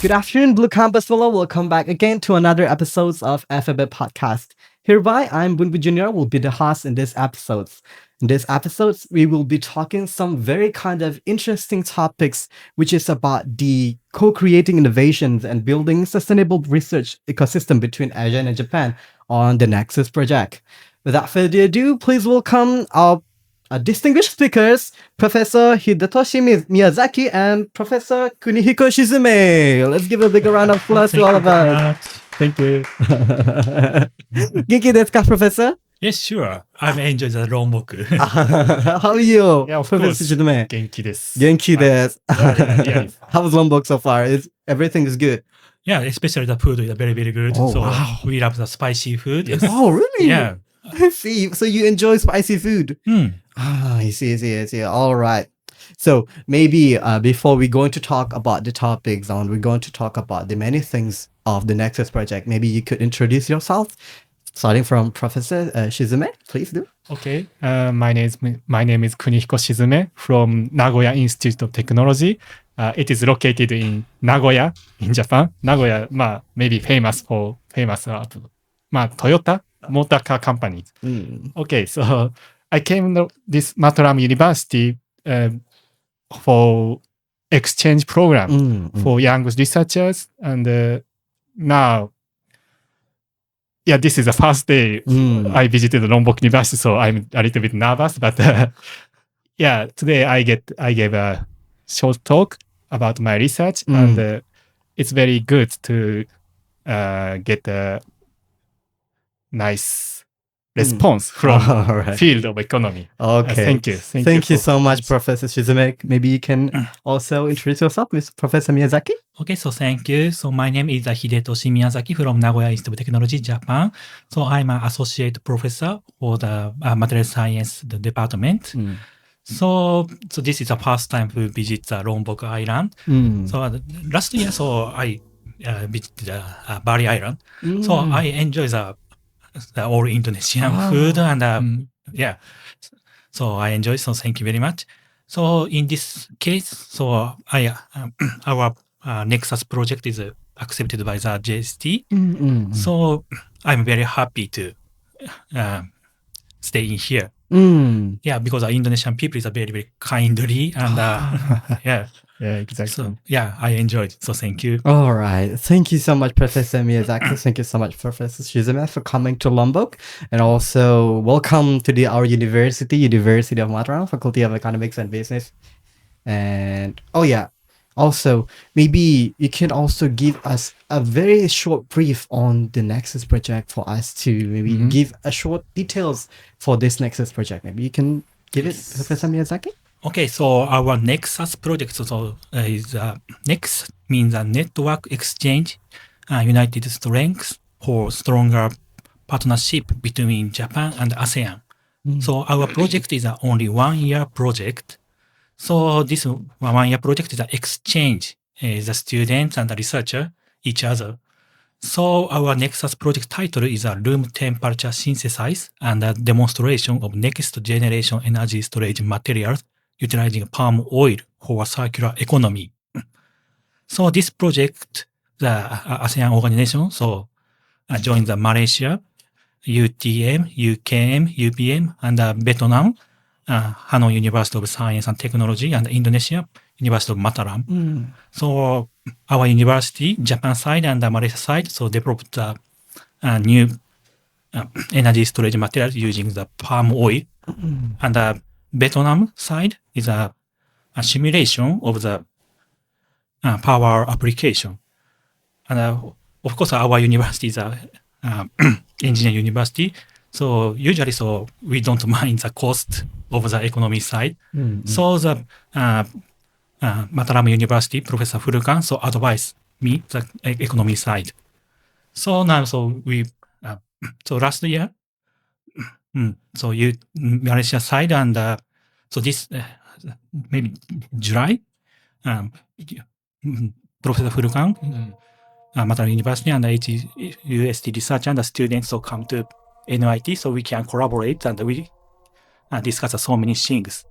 Good afternoon, Blue Campus Fellow. Welcome back again to another episode of Alphabet Podcast. Hereby, I'm Bunbu Junior, will be the host in this episode. In this episode, we will be talking some very kind of interesting topics, which is about the co-creating innovations and building sustainable research ecosystem between ASEAN and Japan on the Nexus project. Without further ado, please welcome our distinguished speakers, Professor Hidetoshi Miyazaki and Professor Kunihiko Shizume. Let's give a big round of applause to all of us. Thank you. Genki desu ka, Professor? Yes, sure. I've enjoyed the Lombok. How are you, Yeah, of Professor course. Shizume? 元気です。 Genki desu. Yeah. How's Lombok so far? Everything is good. Yeah, especially the food is very, very good. Oh, so wow. we love the spicy food. Oh, really? Yeah. I see. So you enjoy spicy food? Mm. I see. All right. So maybe before we're going to talk about the topics and we're going to talk about the many things of the Nexus project, maybe you could introduce yourself, starting from Professor Shizume, please do. Okay. My name is Kunihiko Shizume from Nagoya Institute of Technology. It is located in Nagoya, in Japan. Nagoya, maybe famous, Toyota motor car companies. Okay, so I came to this Mataram University for exchange program for young researchers, and now, this is the first day I visited Lombok University, so I'm a little bit nervous. But today I gave a short talk about my research, and it's very good to get a nice response from All right. field of economy. Okay. Thank you. Thank you so much, Professor Shizume. Maybe you can also introduce yourself, Mr. Professor Miyazaki. Okay, so thank you. So my name is Hidetoshi Miyazaki from Nagoya Institute of Technology, Japan. So I'm an associate professor for the material science department. So this is the first time to visit the Lombok Island. So last year, I visited Bali Island. So I enjoy the all Indonesian food and So I enjoy. So thank you very much. So in this case, our Nexus project is accepted by the JST. So I'm very happy to stay in here. Yeah, because the Indonesian people is very, very kindly and Yeah, exactly. So I enjoyed. So thank you. All right. Thank you so much, Professor Miyazaki. Thank you so much, Professor Shizume, for coming to Lombok. And also, welcome to our University of Mataram, Faculty of Economics and Business. And, also, maybe you can also give us a very short brief on the Nexus project for us to maybe give a short details for this Nexus project. Maybe you can give it, Professor Miyazaki? Okay, so our Nexus project is Nex means a network exchange, united strengths for stronger partnership between Japan and ASEAN. So our project is only 1 year project. So this 1 year project is an exchange the students and the researcher each other. So our Nexus project title is a room temperature synthesis and a demonstration of next generation energy storage materials utilizing palm oil for a circular economy. So this project, the ASEAN organization, joined the Malaysia, UTM, UKM, UPM, and Vietnam, Hanoi University of Science and Technology, and Indonesia, University of Mataram. So our university, Japan side and the Malaysia side, developed a new energy storage material using the palm oil. And the Vietnam side is a simulation of the power application. And of course, our university is a engineering university. So usually, we don't mind the cost of the economy side. So the Mataram University, Professor Furukan, advised me the economy side. So now, we, last year, Malaysia side and this maybe July, Professor Furukan, Mataram University and HUST research and the students come to NIT, so we can collaborate and we discuss so many things.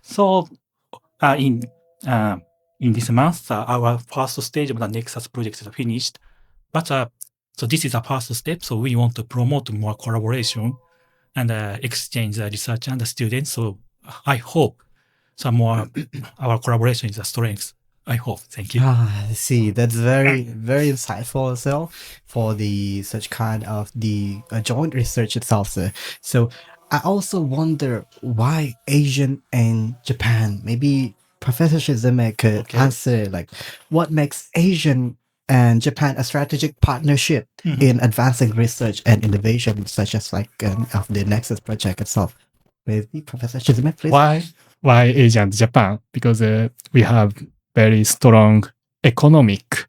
So in in this month, our first stage of the Nexus project is finished. But so this is the first step. So we want to promote more collaboration and exchange the research and the students. So I hope some more our collaboration is a strength. I hope. Thank you. I see. That's very insightful as well for the such kind of the joint research itself. So I also wonder why Asian and Japan. Maybe Professor Shizume could answer like what makes Asian and Japan a strategic partnership in advancing research and innovation, such as like of the Nexus project itself. Maybe Professor Shizume, please. Why Asia and Japan? Because we have very strong economic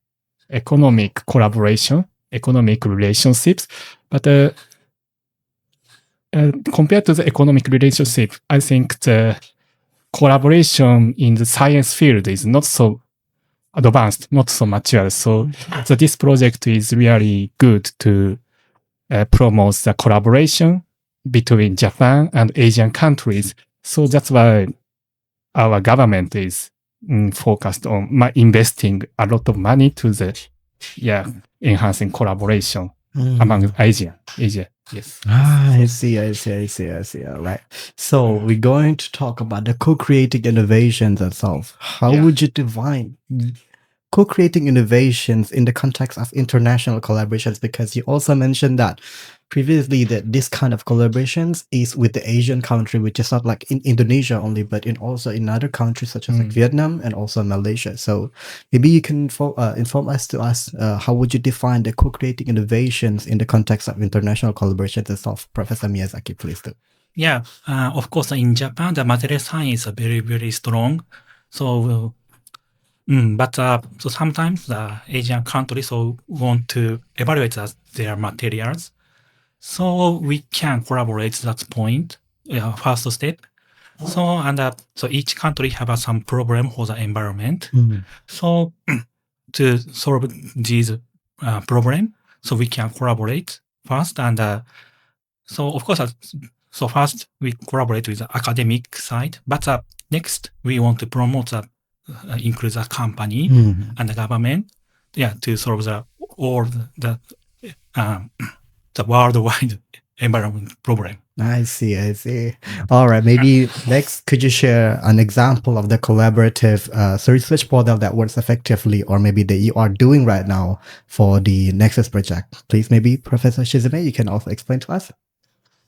collaboration, economic relationships. But compared to the economic relationship, I think the collaboration in the science field is not so advanced, not so mature. So this project is really good to promote the collaboration between Japan and Asian countries. So that's why our government is focused on investing a lot of money to the enhancing collaboration among Asia. Yes. I see. All right. So we're going to talk about the co-creating innovations itself. How would you define co-creating innovations in the context of international collaborations? Because you also mentioned that previously that this kind of collaborations is with the Asian country, which is not like in Indonesia only, but also in other countries such as like Vietnam and also Malaysia. So maybe you can inform us how would you define the co-creating innovations in the context of international collaborations itself? Professor Miyazaki, please do. Yeah, of course, in Japan, the material science is very strong. So, but so sometimes the Asian countries want to evaluate their materials. So we can collaborate that point, first step. So so each country have some problem for the environment. So to solve these problem, so we can collaborate first. And so of course, so first we collaborate with the academic side, but next we want to promote include the company and the government, to solve all the worldwide environment problem. I see. All right. Maybe next, could you share an example of the collaborative research model that works effectively, or maybe that you are doing right now for the Nexus project? Please, maybe Professor Shizume, you can also explain to us.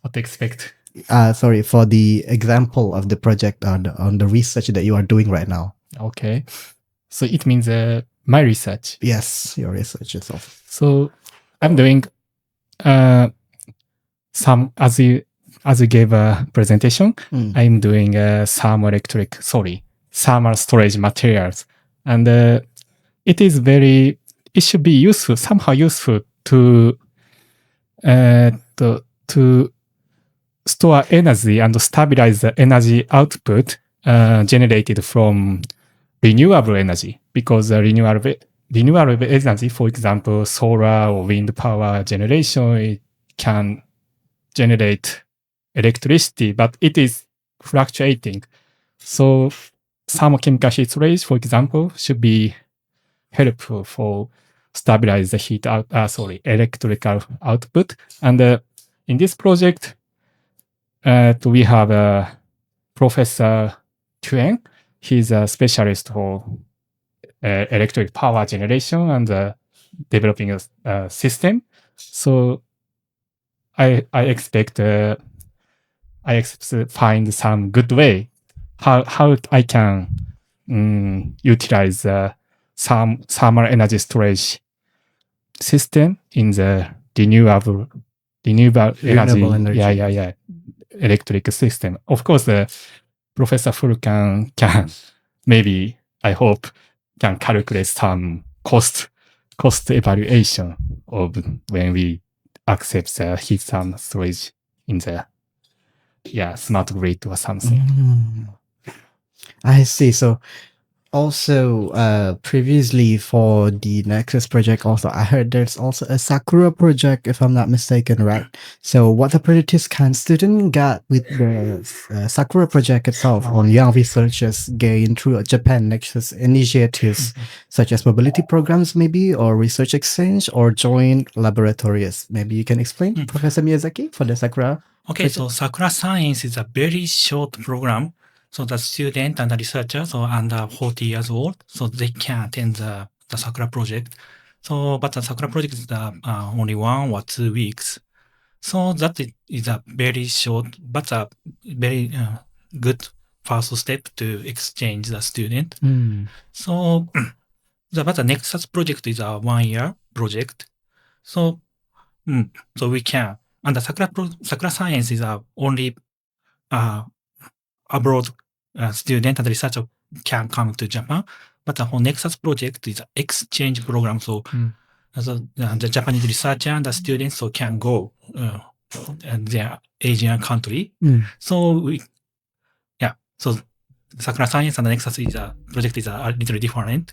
What to expect? Sorry, for the example of the project on the research that you are doing right now. Okay. So it means my research. Yes, your research itself. So I'm doing some, as you gave a presentation, I'm doing thermal storage materials. And it should be useful, somehow useful to store energy and stabilize the energy output generated from renewable energy, because renewable energy, for example, solar or wind power generation, it can generate electricity, but it is fluctuating. So thermochemical heat storage, for example, should be helpful for stabilize the electrical output. And in this project, we have Professor Tuen. He's a specialist for electric power generation and developing a system. So I expect to find some good way how I can utilize some thermal energy storage system in the renewable energy. Electric system. Of course, Professor Furkan can maybe, I hope, can calculate some cost evaluation of when we accept the heat thermal storage in the smart grid or something. I see. So Also, previously for the Nexus project, also I heard there's also a Sakura project, if I'm not mistaken, right? So, what opportunities can students get with the Sakura project itself, or young researchers gain through Japan Nexus initiatives, such as mobility programs, maybe, or research exchange, or joint laboratories? Maybe you can explain, Professor Miyazaki, for the Sakura. Okay, so Sakura Science is a very short program. So the student and the researcher, so under 40 years old, so they can attend the Sakura project. So, but the Sakura project is only 1 or 2 weeks. So that is a very short, but a very good first step to exchange the student. So, but the Nexus project is a 1-year project. So, so we can, and the Sakura Science is only abroad student and researcher can come to Japan, but the whole Nexus project is an exchange program. So, the Japanese researcher and the students so can go their Asian country. So so Sakura Science and Nexus is project is a little different.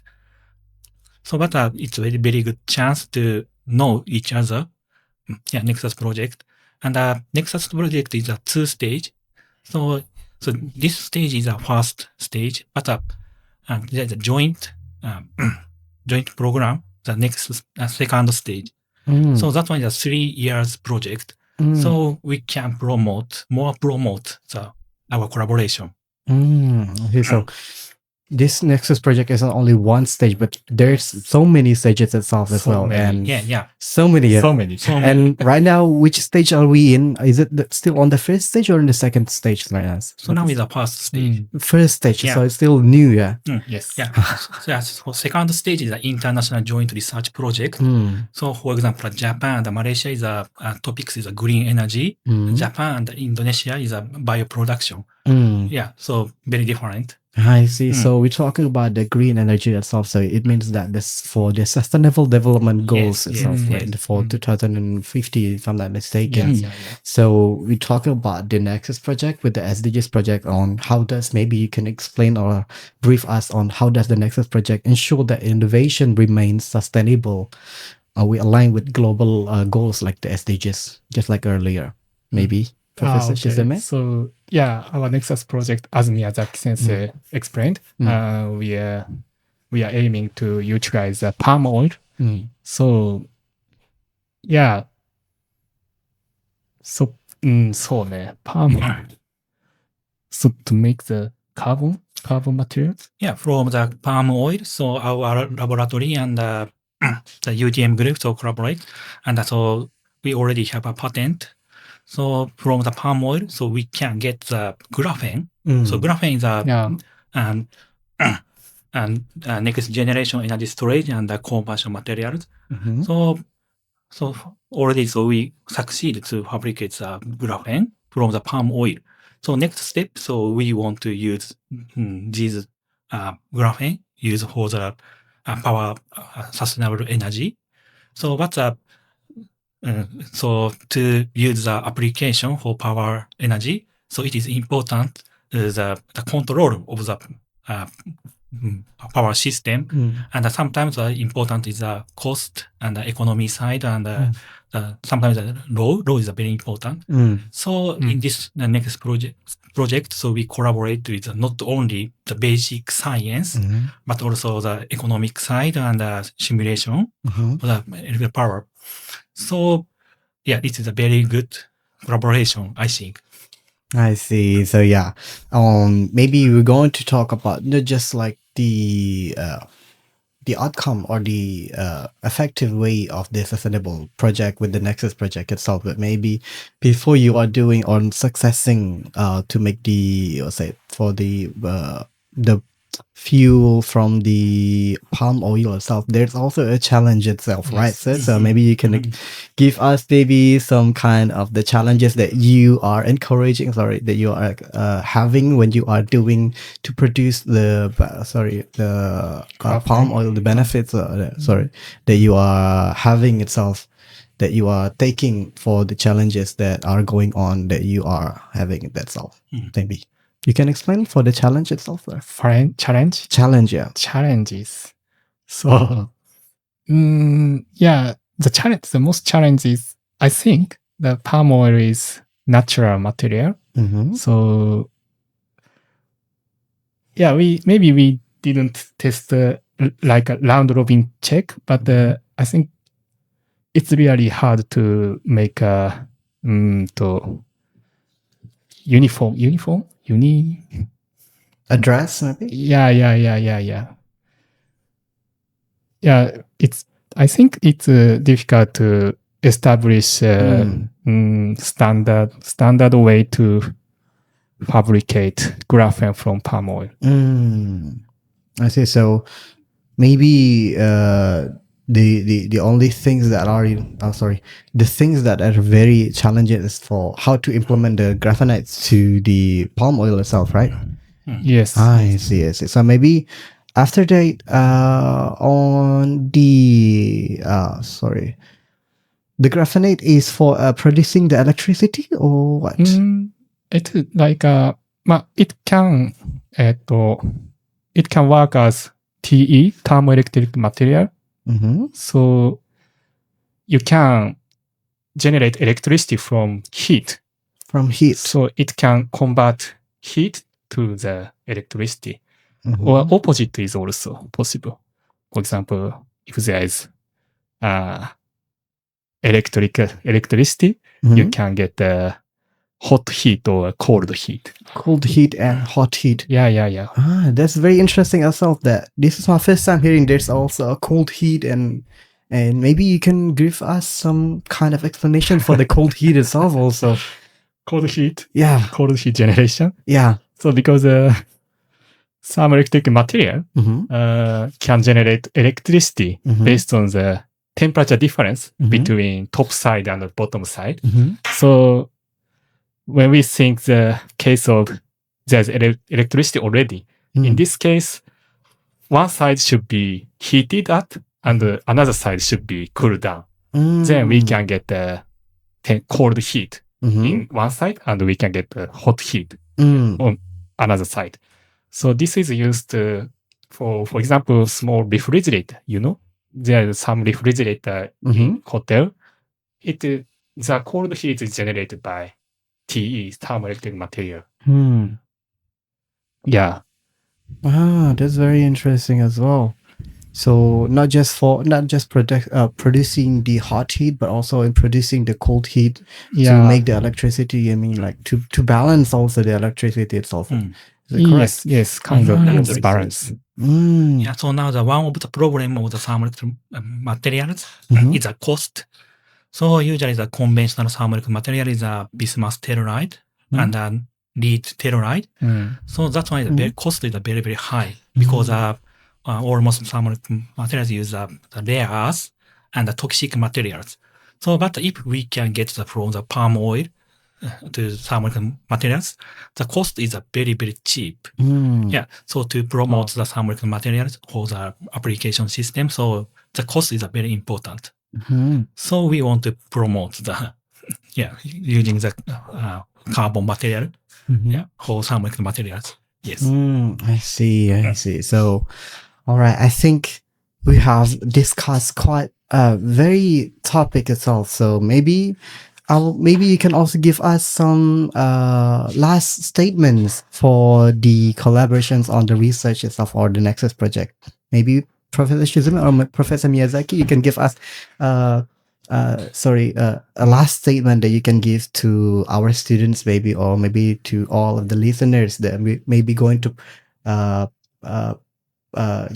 So, but it's a very, very good chance to know each other. Nexus project. And Nexus project is a 2-stage. So this stage is a first stage, but there's a joint program, the next second stage. So that one is a 3 years project. So we can promote our collaboration. Okay, so this Nexus project isn't only one stage, but there's so many stages itself as well. And so many. So many. And right now, which stage are we in? Is it still on the first stage or in the second stage right now? So now is the first stage. First stage, so it's still new, yeah. Yes. So second stage is an international joint research project. So for example, Japan and Malaysia is topics is green energy. Japan and Indonesia is bioproduction. So very different. I see. So we're talking about the green energy itself. So it means that this for the sustainable development goals itself, right? For 2050, if I'm not mistaken. So we're talking about the Nexus project with the SDGs project on how does, maybe you can explain or brief us on how does the Nexus project ensure that innovation remains sustainable? Are we aligned with global goals like the SDGs, just like earlier? Maybe. Professor Shizeme? So our Nexus project, as Miyazaki Sensei explained, we are aiming to utilize palm oil. So palm oil. So to make the carbon materials. From the palm oil. So our laboratory and the UTM group so collaborate, and so we already have a patent. So from the palm oil, so we can get the graphene. So graphene is next generation energy storage and the conversion materials. So already, so we succeed to fabricate the graphene from the palm oil. So next step, so we want to use these graphene use for the power sustainable energy. So what's so to use the application for power energy, so it is important the control of the power system, and sometimes important is the cost and the economy side, and sometimes the law is very important. So in this next project, so we collaborate with not only the basic science, but also the economic side and the simulation of the power. So this is a very good collaboration, I think. I see. So maybe we're going to talk about not just like the outcome or the effective way of the sustainable project with the Nexus project itself, but maybe before you are doing on successing to make the for the fuel from the palm oil itself, there's also a challenge itself, right? So maybe you can give us maybe some kind of the challenges that you are encouraging, that you are having when you are doing to produce the palm oil, the benefits that you are having itself, that you are taking for the challenges that are going on that you are having itself. Maybe. You can explain for the challenge itself, sir. Challenge? Challenge, yeah. Challenges. So, the most challenge is, I think, the palm oil is natural material. Mm-hmm. So, yeah, we didn't test like a round robin check, but I think it's really hard to make a uniform. Address, maybe? Yeah. Yeah, I think it's difficult to establish standard way to fabricate graphene from palm oil. I see. So maybe the only things that are the things that are very challenging is for how to implement the graphenites to the palm oil itself, right? Yes. I see. So maybe after that, on the the graphenate is for producing the electricity or what? It's like it can work as TE, thermoelectric material. Mm-hmm. So you can generate electricity from heat. From heat. So it can convert heat to the electricity. Mm-hmm. Or opposite is also possible. For example, if there is electricity, you can get hot heat or cold heat. Cold heat and hot heat. Yeah. That's very interesting as well. That this is my first time hearing there's also a cold heat and maybe you can give us some kind of explanation for the cold heat itself also. Cold heat? Yeah. Cold heat generation? Yeah. So because thermoelectric material can generate electricity based on the temperature difference between top side and bottom side. So when we think the case of there's electricity already, in this case, one side should be heated up and another side should be cooled down. Then we can get the cold heat in one side and we can get the hot heat on another side. So this is used for example, small refrigerator, there is some refrigerator in hotel. The cold heat is generated by TE, thermoelectric material. Yeah. That's very interesting as well. So not just producing the hot heat, but also in producing the cold heat to make the electricity. I mean, like to balance also the electricity itself. Is it correct? Yes, kind of balance. Yeah, so now one of the problem of the thermoelectric materials is the cost. So usually the conventional thermoelectric material is a bismuth telluride and a lead telluride. So that's why the cost is very, very high because almost thermoelectric materials use the rare earth and the toxic materials. So, but if we can get from the palm oil to thermoelectric materials, the cost is very, very cheap. Yeah, so to promote the thermoelectric materials for the application system, so the cost is very important. So we want to promote the using the carbon material for thermoelectric materials. Yes. I see. So, all right. I think we have discussed quite a very topic itself. So maybe you can also give us some last statements for the collaborations on the research itself or the Nexus project. Maybe Professor Shizumi or Professor Miyazaki, you can give us a last statement that you can give to our students, maybe, or maybe to all of the listeners that we may be going to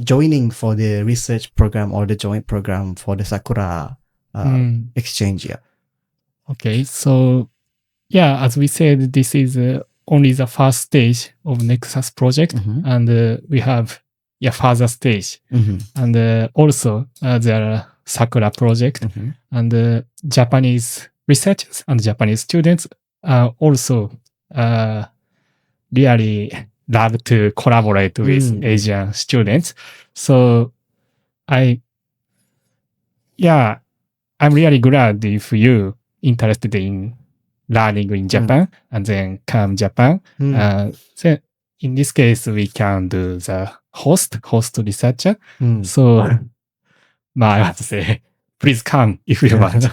joining for the research program or the joint program for the Sakura exchange. Yeah. Okay, so as we said, this is only the first stage of Nexus project, and we have further stage, and also there are Sakura project, and Japanese researchers and Japanese students also really love to collaborate with Asian students. So I'm really glad if you interested in learning in Japan and then come Japan. Then in this case, we can do the host researcher. So, I want to say, please come if you want.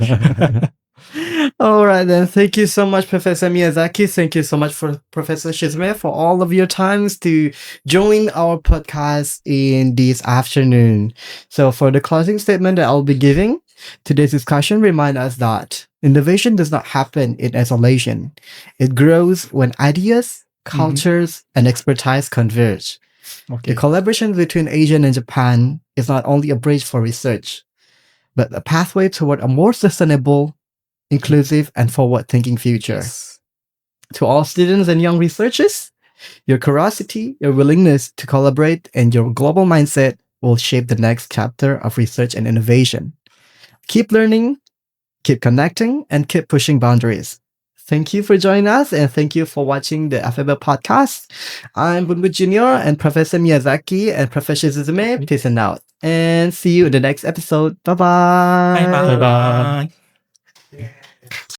All right, then. Thank you so much, Professor Miyazaki. Thank you so much for Professor Shizume for all of your times to join our podcast in this afternoon. So for the closing statement that I'll be giving, today's discussion reminds us that innovation does not happen in isolation. It grows when ideas, cultures, and expertise converge. Okay. The collaboration between ASEAN and Japan is not only a bridge for research, but a pathway toward a more sustainable, inclusive, and forward-thinking future. Yes. To all students and young researchers, your curiosity, your willingness to collaborate, and your global mindset will shape the next chapter of research and innovation. Keep learning, keep connecting, and keep pushing boundaries. Thank you for joining us, and thank you for watching the FAB podcast. I'm Bunbu Jr. and Professor Miyazaki and Professor Suzume. Peace and out. And see you in the next episode. Bye-bye. Bye bye. Bye-bye.